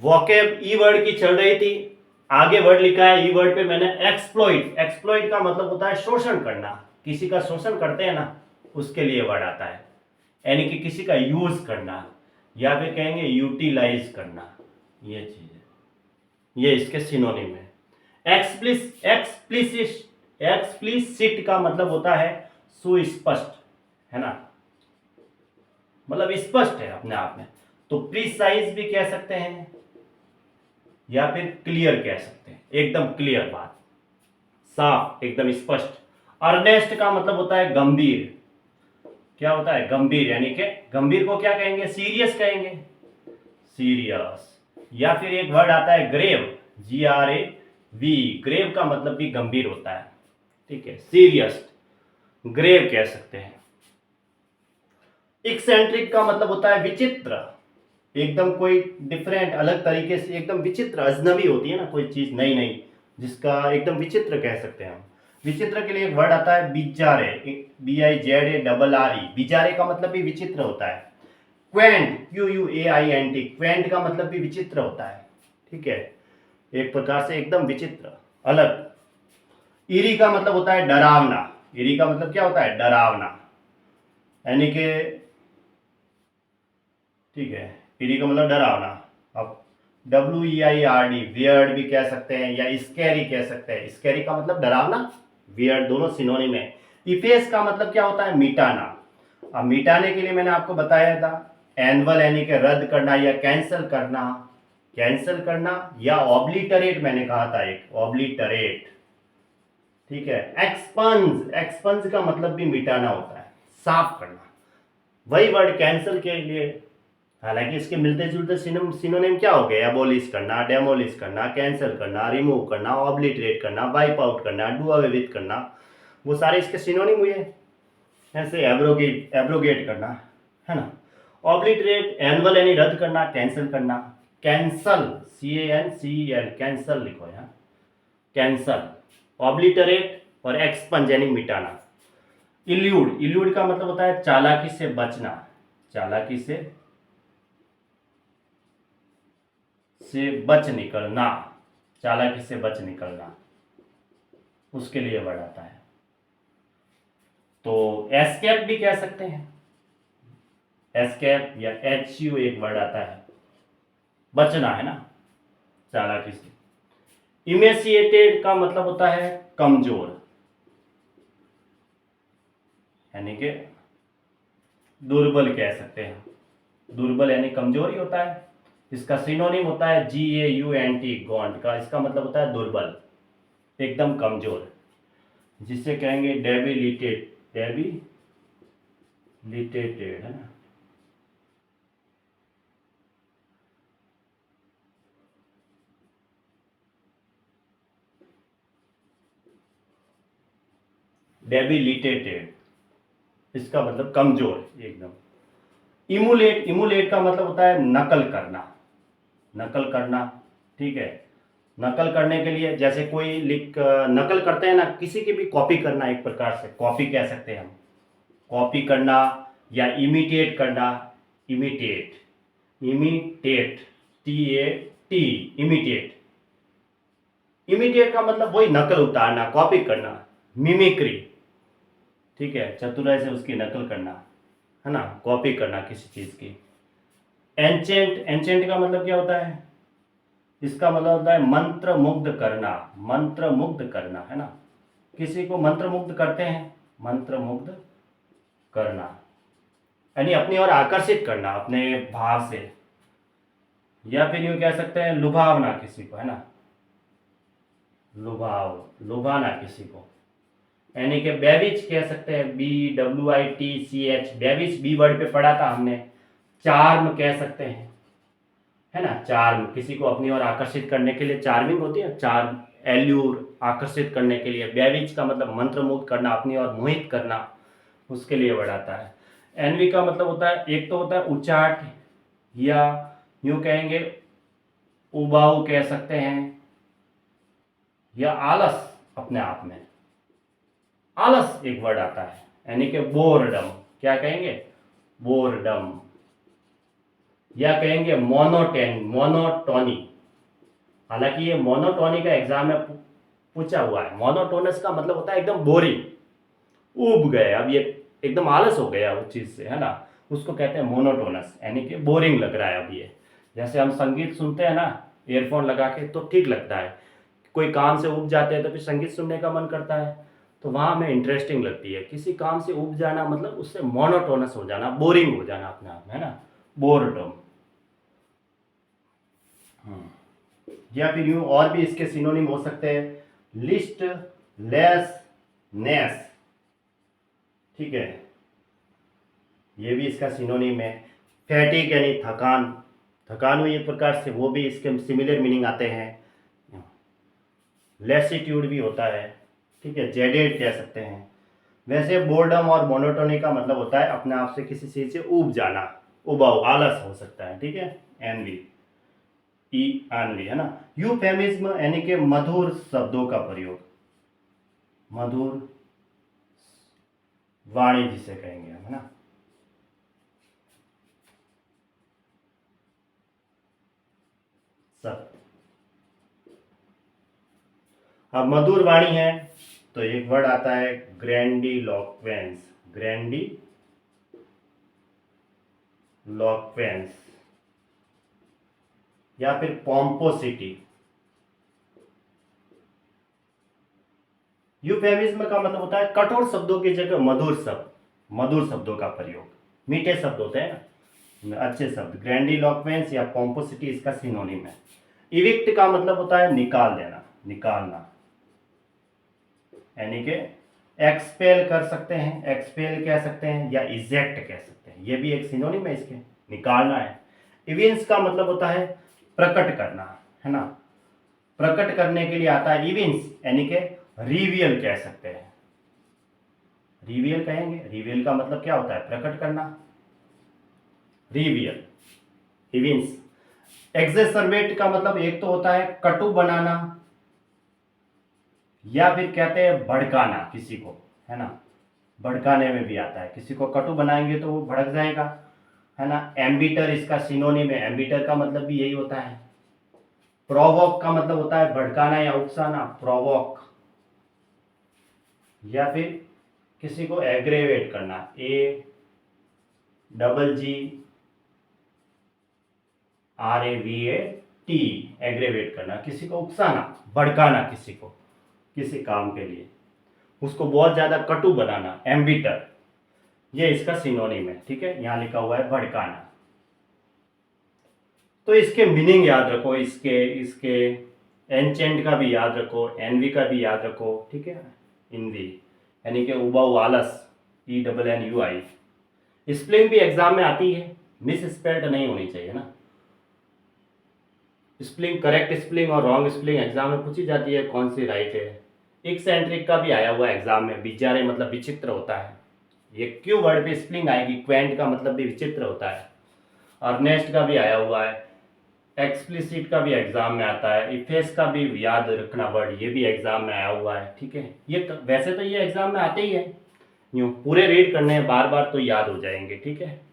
Vocab ई word की चल रही थी, आगे वर्ड लिखा है ई वर्ड पे मैंने एक्सप्लॉइट। एक्सप्लॉइट का मतलब होता है शोषण करना, किसी का शोषण करते हैं ना, उसके लिए वर्ड आता है, यानी कि किसी का यूज करना, या फिर कहेंगे यूटिलाइज करना, ये चीज है, ये इसके सिनोनिम है। एक्सप्लिसिट का मतलब होता है सुस्पष्ट, है ना, मतलब स्पष्ट है अपने आप में। तो प्रिसाइज भी कह सकते हैं या फिर क्लियर कह सकते हैं, एकदम क्लियर बात, साफ, एकदम स्पष्ट। अर्नेस्ट का मतलब होता है गंभीर, क्या होता है गंभीर, यानी कि गंभीर को क्या कहेंगे, सीरियस कहेंगे, सीरियस। या फिर एक वर्ड आता है ग्रेव, GRAV, ग्रेव का मतलब भी गंभीर होता है, ठीक है, सीरियस, ग्रेव कह सकते हैं। एक्सेंट्रिक का मतलब होता है विचित्र, एकदम कोई डिफरेंट, अलग तरीके से, एकदम विचित्र, अजनबी होती है ना कोई चीज, नई नई, जिसका एकदम विचित्र कह सकते हैं हम। विचित्र के लिए एक वर्ड आता है बिजारे, BIZARRE, बिजारे का मतलब भी विचित्र होता है। क्वेंट, QUAINT, क्वेंट का मतलब भी विचित्र होता है, ठीक है, एक प्रकार से एकदम विचित्र, अलग। ईरी का मतलब होता है डरावना, ईरी का मतलब क्या होता है, डरावना, यानी कि, ठीक है, ईरी का मतलब डरावना। अब WEIRD, वियर्ड भी कह सकते हैं, या स्कैरी कह सकते हैं, स्कैरी का मतलब डरावना, वियर्ड, दोनों सिनोनिम है। इफेस का मतलब क्या होता है, मिटाना। अब मिटाने के लिए मैंने आपको बताया था, एनुअल यानी कि रद्द करना या कैंसिल करना, कैंसिल करना, या ऑब्लिटरेट मैंने कहा था, एक ऑब्लिटरेट, ठीक है। एक्सपंज, एक्सपंज का मतलब भी मिटाना होता है, साफ करना, वही वर्ड कैंसिल के लिए। हालांकि इसके मिलते जुलते सिनोनिम क्या हो गए, एबोलिश करना, डेमोलिश करना, कैंसिल करना, रिमूव करना, ऑब्लिटरेट करना, वाइप आउट करना, डू अवे विथ करना, वो सारे इसके सिनोनिम हुए। ऐसे एब्रोगेट करना, है ना। ऑब्लिटरेट, एनुअल यानी रद्द करना, कैंसिल करना। कैंसल, CANCEL, कैंसल लिखो यहाँ, कैंसल। ऑब्लिटरेट और एक्सपंज यानी मिटाना। इल्यूड, इल्यूड का मतलब होता है चालाकी से बचना, चालाकी से बच निकलना, चालाकी से बच निकलना, उसके लिए वर्ड आता है। तो एस्केप भी कह सकते हैं, एस्केप या HU एक वर्ड आता है, बचना, है ना, चालाकी से। इमेसिएटेड का मतलब होता है कमजोर, यानी कि दुर्बल कह सकते हैं, दुर्बल यानी कमजोर ही होता है। इसका सिनोनिम होता है GAUNT, गॉन्ट का, इसका मतलब होता है दुर्बल, एकदम कमजोर, जिसे कहेंगे डेबिलिटेड, डेबिलिटेटेड, है ना। डेबिलिटेटेड, इसका मतलब कमजोर एकदम। इमुलेट, इमुलेट का मतलब होता है नकल करना, नकल करना, ठीक है। नकल करने के लिए, जैसे कोई नकल करते हैं ना, किसी की भी कॉपी करना, एक प्रकार से कॉपी कह सकते हैं हम, कॉपी करना, या इमिटेट करना, imitate, imitate, TAT, imitate. Imitate का मतलब वही नकल उतारना, कॉपी करना। मिमिक्री, ठीक है, चतुराई से उसकी नकल करना, है ना, कॉपी करना किसी चीज की। एंचेंट, एंचेंट का मतलब क्या होता है, इसका मतलब होता है मंत्र मुग्ध करना, मंत्र मुग्ध करना, है ना, किसी को मंत्र मुग्ध करते हैं, मंत्र मुग्ध करना, यानी अपनी ओर आकर्षित करना अपने भाव से। या फिर यूं कह सकते हैं लुभावना किसी को, है ना, लुभाव, लुभाना किसी को, यानी कि बेविच कह सकते हैं, BWITCH, बेविच, बी वर्ड पे पढ़ा था हमने। चार्म कह सकते हैं, है ना, चार्म, किसी को अपनी ओर आकर्षित करने के लिए चार्मिंग होती है, चार्म, एल्यूर, आकर्षित करने के लिए। बेविच का मतलब मंत्रमुग्ध करना, अपनी ओर मोहित करना, उसके लिए वर्ड आता है। एनवी का मतलब होता है, एक तो होता है उचाट, या यूं कहेंगे उबाऊ कह सकते हैं, या आलस, अपने आप में आलस एक वर्ड आता है, यानी कि बोरडम, क्या कहेंगे, बोरडम, या कहेंगे मोनोटोनी। हालांकि ये मोनोटोनी का एग्जाम में पूछा हुआ है। मोनोटोनस का मतलब होता है एकदम बोरिंग, ऊब गए, अब ये एकदम आलस हो गया उस चीज से, है ना, उसको कहते हैं मोनोटोनस, यानी कि बोरिंग लग रहा है अब ये। जैसे हम संगीत सुनते हैं ना ईयरफोन लगा के तो ठीक लगता है, कोई काम से ऊब जाते हैं तो फिर संगीत सुनने का मन करता है, तो वहां हमें इंटरेस्टिंग लगती है। किसी काम से ऊब जाना मतलब उससे मोनोटोनस हो जाना, बोरिंग हो जाना अपने आप में, है ना, बोरडम। या फिर यूं और भी इसके सिनोनिम हो सकते हैं, लिस्ट लेस नेस, ठीक है, ये भी इसका सिनोनिम है। फैटिक यानी थकान, थकान हुई एक प्रकार से, वो भी इसके सिमिलर मीनिंग आते हैं। लेसिट्यूड भी होता है, ठीक है, जेडेड कह सकते हैं। वैसे बोर्डम और मोनोटोनी का मतलब होता है अपने आप से किसी चीज से ऊब जाना, उबाऊ, आलस हो सकता है, ठीक है, एनवी, ई एनवी, है ना। यूफेमिज्म यानी कि मधुर शब्दों का प्रयोग, मधुर वाणी जिसे कहेंगे हम, है ना। सब अब मधुर वाणी है तो एक वर्ड आता है ग्रैंडिलोक्वेंस, ग्रैंडिलोक्वेंस, या फिर पॉम्पोसिटी। यूफेमिज्म का मतलब होता है कठोर शब्दों की जगह मधुर शब्द, मधुर शब्दों का प्रयोग, मीठे शब्द होते हैं ना, अच्छे शब्द। ग्रैंडिलोक्वेंस या पॉम्पोसिटी इसका सिनोनिम है। इविक्ट का मतलब होता है निकाल देना, निकालना, यानी कि एक्सपेल कर सकते हैं, एक्सपेल कह सकते हैं, या इजेक्ट कह सकते हैं, ये भी एक सिनोनिम है इसके, निकालना है। इविंस का मतलब होता है प्रकट करना, है ना, प्रकट करने के लिए आता है इविंस, यानी कि रिवील कह सकते हैं, रिवील कहेंगे। रिवील का मतलब क्या होता है, प्रकट करना, रिवील, इविंस। एक्सेसरबेट का मतलब एक तो होता है कटु बनाना, या फिर कहते हैं भड़काना किसी को, है ना, भड़काने में भी आता है, किसी को कटु बनाएंगे तो वो भड़क जाएगा, है ना। एम्बिटर इसका सिनोनिम है, एम्बिटर का मतलब भी यही होता है। प्रोवोक का मतलब होता है भड़काना या उकसाना, प्रोवोक। या फिर किसी को एग्रेवेट करना, AGGRAVAT, एग्रेवेट करना, किसी को उकसाना, भड़काना, किसी को किसी काम के लिए, उसको बहुत ज्यादा कटु बनाना, एम्बिटर, ये इसका सिनोनिम है, ठीक है, यहां लिखा हुआ है भड़काना। तो इसके मीनिंग याद रखो, इसके इसके एंचेंट का भी याद रखो, एनवी का भी याद रखो, ठीक है, इनवी यानी कि उबाऊ, आलस, ENNUI। स्पेलिंग भी एग्जाम में आती है, मिस स्पेल्ड नहीं होनी चाहिए ना, स्पेलिंग, करेक्ट स्पेलिंग और रॉन्ग स्पेलिंग एग्जाम में पूछी जाती है, कौन सी राइट है। एक्सेंट्रिक का भी आया हुआ है एग्जाम में, बिचारे मतलब विचित्र होता है, ये क्यों वर्ड पे स्पेलिंग आएगी, क्वेंट का मतलब भी विचित्र होता है। अर्नेस्ट का भी आया हुआ है, एक्सप्लिसिट का भी एग्जाम में आता है, इफेस का भी याद रखना वर्ड, ये भी एग्जाम में आया हुआ है, ठीक है। ये वैसे तो ये एग्जाम में आते ही है, यूँ पूरे रीड करने हैं बार बार तो याद हो जाएंगे, ठीक है।